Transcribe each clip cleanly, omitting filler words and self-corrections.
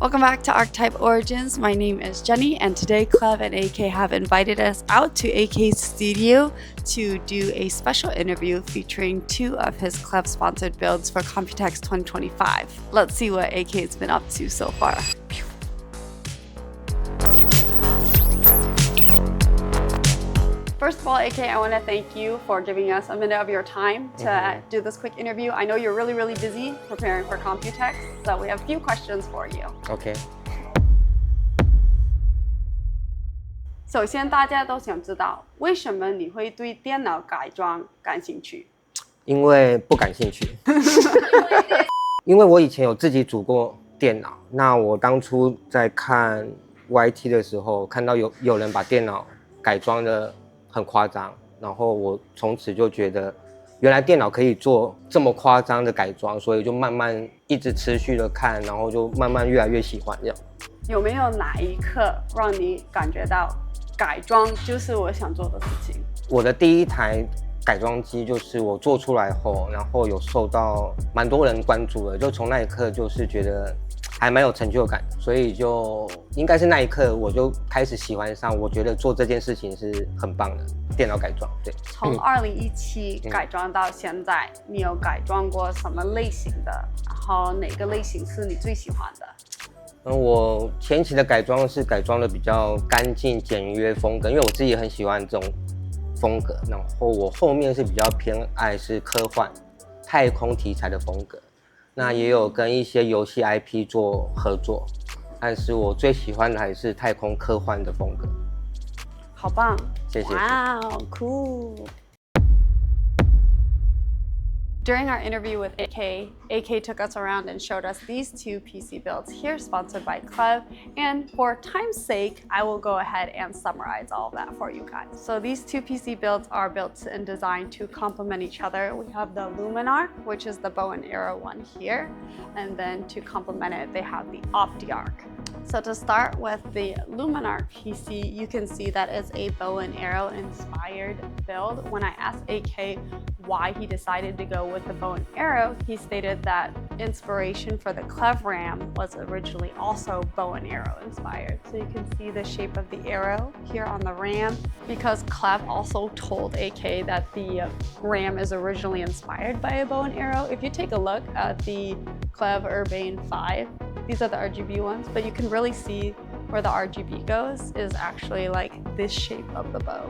Welcome back to Archetype Origins. My name is Jenny, and today KLEVV and AK have invited us out to AK's studio to do a special interview featuring two of his KLEVV sponsored builds for Computex 2025. Let's see what AK's been up to so far. First of all, AK, I want to thank you for giving us a minute of your time to do this quick interview. I know you're really busy preparing for Computex, so we have a few questions for you. OK， 首先，大家都想知道为什么你会对电脑改装感兴趣？因为不感兴趣。因为我以前有自己组过电脑，那我当初在看 YT 的时候，看到有人把电脑改装的很夸张，然后我从此就觉得，原来电脑可以做这么夸张的改装，所以就慢慢一直持续的看，然后就慢慢越来越喜欢这样。有没有哪一刻让你感觉到改装就是我想做的事情？我的第一台改装机就是我做出来后，然后有受到蛮多人关注的，就从那一刻就是觉得还蛮有成就感的，所以就应该是那一刻我就开始喜欢上，我觉得做这件事情是很棒的，电脑改装。对，从2017改装到现在，你有改装过什么类型的？然后哪个类型是你最喜欢的？我前期的改装是改装的比较干净简约风格，因为我自己也很喜欢这种风格，然后我后面是比较偏爱是科幻、太空题材的风格。那也有跟一些游戏 IP 做合作，但是我最喜欢的还是太空科幻的风格。好棒，谢谢。Wow, cool. During our interview with AK took us around and showed us these two PC builds here, sponsored by KLEVV. And for time's sake, I will go ahead and summarize all of that for you guys. So these two PC builds are built and designed to complement each other. We have the Luminar, which is the bow and arrow one here. And then to complement it, they have the OptiArc. So to start with the Luminar PC, you can see that it's a bow and arrow inspired build. When I asked AK why he decided to go with the bow and arrow, he stated that inspiration for the KLEVV RAM was originally also bow and arrow inspired. So you can see the shape of the arrow here on the RAM, because KLEVV also told AK that the RAM is originally inspired by a bow and arrow. If you take a look at the KLEVV Urbane 5, these are the RGB ones, but you can really see where the RGB goes is actually like this shape of the bow.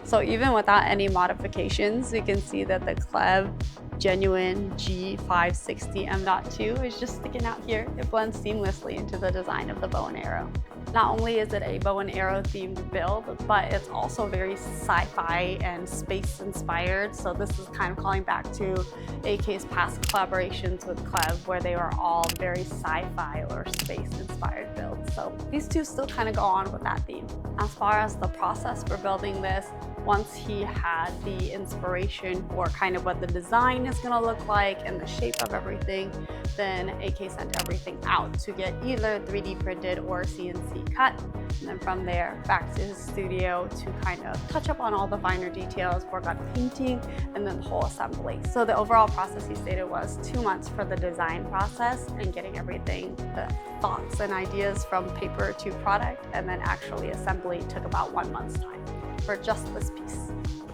So even without any modifications, you can see that the KLEVV Genuine G560 M.2 is just sticking out here. It blends seamlessly into the design of the bow and arrow. Not only is it a bow and arrow themed build, but it's also very sci-fi and space inspired. So this is kind of calling back to AK's past collaborations with KLEVV, where they were all very sci-fi or space inspired builds. So these two still kind of go on with that theme. As far as the process for building this, once he had the inspiration for kind of what the design is going to look like and the shape of everything, then AK sent everything out to get either 3D printed or CNC cut. And then from there, back to his studio to kind of touch up on all the finer details, work on painting, and then the whole assembly. So the overall process, he stated, was 2 months for the design process and getting everything, the thoughts and ideas from paper to product, and then actually assembly took about 1 month's time for just this piece.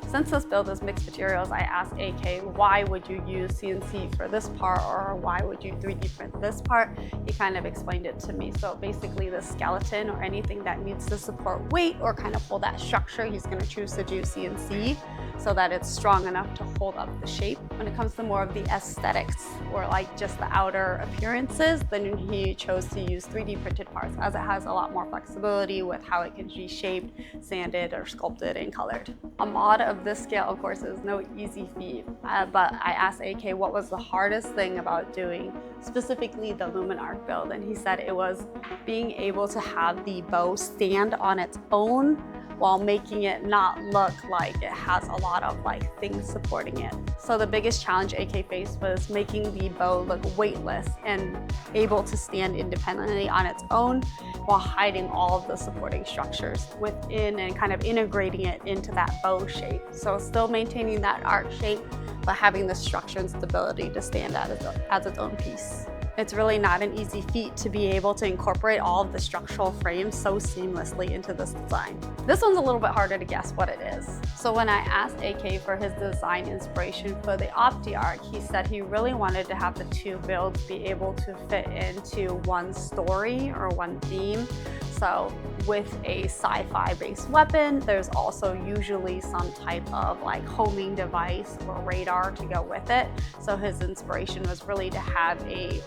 Since this build is mixed materials, I asked AK, why would you use CNC for this part, or why would you 3D print this part? He kind of explained it to me. So basically the skeleton or anything that needs to support weight or kind of hold that structure, he's going to choose to do CNC so that it's strong enough to hold up the shape. When it comes to more of the aesthetics or like just the outer appearances, then he chose to use 3D printed parts, as it has a lot more flexibility with how it can be shaped, sanded, or sculpted and colored. A mod of this scale, of course, is no easy feat, but I asked AK what was the hardest thing about doing specifically the Luminar build, and he said it was being able to have the bow stand on its own while making it not look like it has a lot of like things supporting it. So the biggest challenge AK faced was making the bow look weightless and able to stand independently on its own while hiding all of the supporting structures within and kind of integrating it into that bow shape. So still maintaining that arc shape, but having the structure and stability to stand as its own piece. It's really not an easy feat to be able to incorporate all of the structural frames so seamlessly into this design. This one's a little bit harder to guess what it is. So when I asked AK for his design inspiration for the OptiArc, he said he really wanted to have the two builds be able to fit into one story or one theme. So with a sci-fi based weapon, there's also usually some type of like homing device or radar to go with it. So his inspiration was really to have a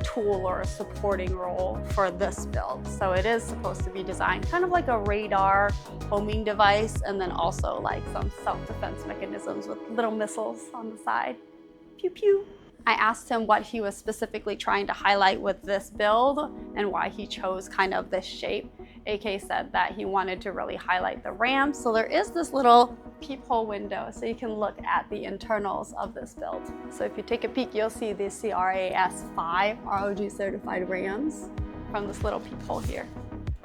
tool or a supporting role for this build. So it is supposed to be designed kind of like a radar homing device, and then also like some self-defense mechanisms with little missiles on the side. Pew pew. I asked him what he was specifically trying to highlight with this build and why he chose kind of this shape. AK said that he wanted to really highlight the RAM. So there is this little peephole window so you can look at the internals of this build. So if you take a peek, you'll see the CRAS5 ROG certified RAMs from this little peephole here.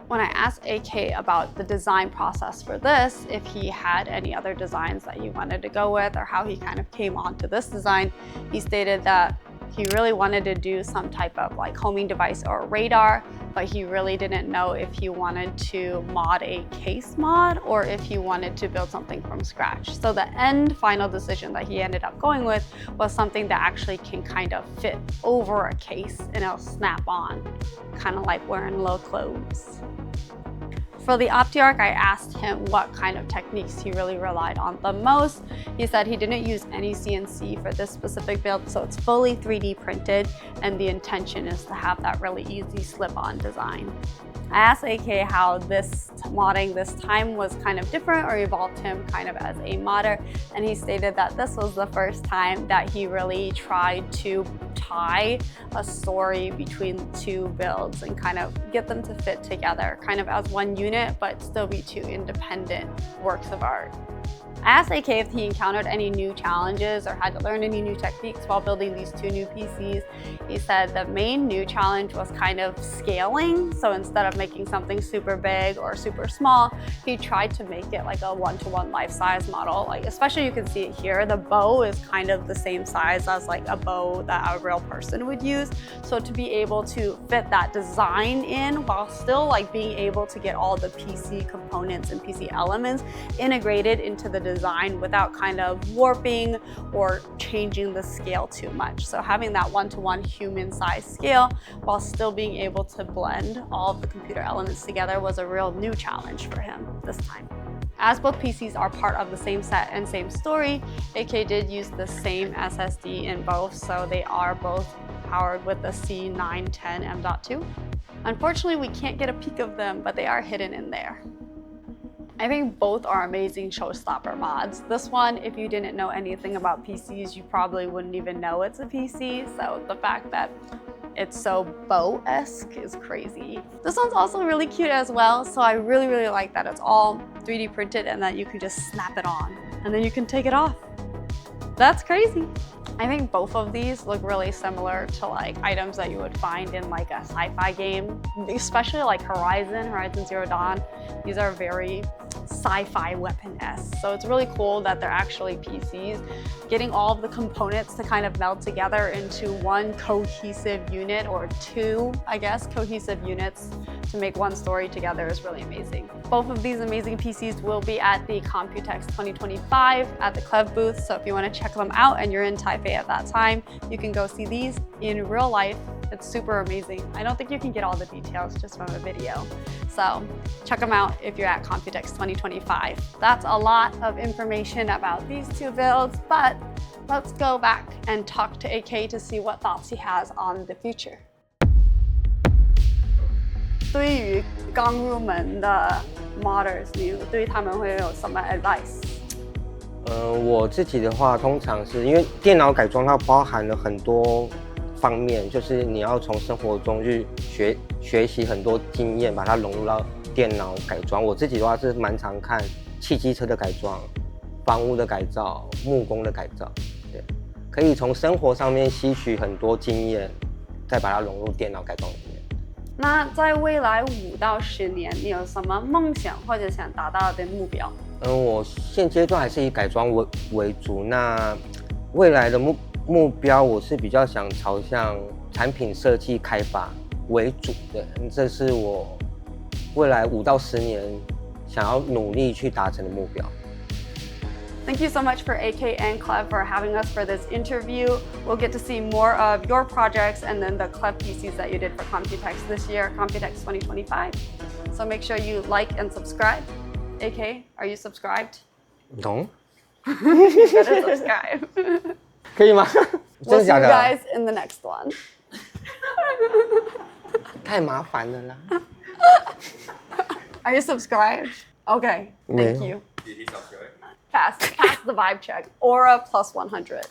When I asked AK about the design process for this, if he had any other designs that he wanted to go with or how he kind of came onto this design, he stated that he really wanted to do some type of like homing device or radar, but he really didn't know if he wanted to mod a case mod or if he wanted to build something from scratch. So the final decision that he ended up going with was something that actually can kind of fit over a case and it'll snap on, kind of like wearing little clothes. For the OptiArc, I asked him what kind of techniques he really relied on the most. He said he didn't use any CNC for this specific build, so it's fully 3D printed, and the intention is to have that really easy slip-on design. I asked AK how this modding this time was kind of different or evolved him kind of as a modder, and he stated that this was the first time that he really tried to tie a story between two builds and kind of get them to fit together kind of as one unit but still be two independent works of art. I asked AK if he encountered any new challenges or had to learn any new techniques while building these two new PCs. He said the main new challenge was kind of scaling. So instead of making something super big or super small, he tried to make it like a one-to-one life-size model. Like, especially you can see it here, the bow is kind of the same size as like a bow that a real person would use. So to be able to fit that design in while still like being able to get all the PC components and PC elements integrated into the design without kind of warping or changing the scale too much. So having that one-to-one human size scale while still being able to blend all of the computer elements together was a real new challenge for him this time. As both PCs are part of the same set and same story, AK did use the same SSD in both, so they are both powered with the C910 M.2. Unfortunately, we can't get a peek of them, but they are hidden in there. I think both are amazing showstopper mods. This one, if you didn't know anything about PCs, you probably wouldn't even know it's a PC. So the fact that it's so bow-esque is crazy. This one's also really cute as well. So I really like that it's all 3D printed and that you can just snap it on and then you can take it off. That's crazy. I think both of these look really similar to like items that you would find in like a sci-fi game, especially like Horizon Zero Dawn. These are very sci-fi weapon-esque. So it's really cool that they're actually PCs. Getting all of the components to kind of meld together into one cohesive unit, or two, I guess, cohesive units to make one story together is really amazing. Both of these amazing PCs will be at the Computex 2025 at the KLEVV booth. So if you want to check them out and you're in Taipei at that time, you can go see these in real life. It's super amazing. I don't think you can get all the details just from a video. So check them out if you're at Computex 2025. That's a lot of information about these two builds, but let's go back and talk to AK to see what thoughts he has on the future. 对于刚入门的 modders， 你对他们会有什么 advice？ 我自己的话，通常是因为电脑改装它包含了很多方面，就是你要从生活中去学习很多经验，把它融入到电脑改装。我自己的话是蛮常看汽机车的改装、房屋的改造、木工的改造，对，可以从生活上面吸取很多经验，再把它融入电脑改装里面。那在未来5到10年，你有什么梦想或者想达到的目标？我现阶段还是以改装为主。那未来的目标，我是比较想朝向产品设计开发为主的，这是我未来5到10年想要努力去达成的目标。Thank you so much for AK and KLEVV for having us for this interview. We'll get to see more of your projects and then the KLEVV PCs that you did for Computex this year, Computex 2025. So make sure you like and subscribe. AK, are you subscribed? No. You better subscribe. 可以吗？ We'll 真的 see 假 you 的？ guys in the next one. 太麻烦了啦。 Are you subscribed? Okay, thank you. Pass the vibe check. Aura plus 100.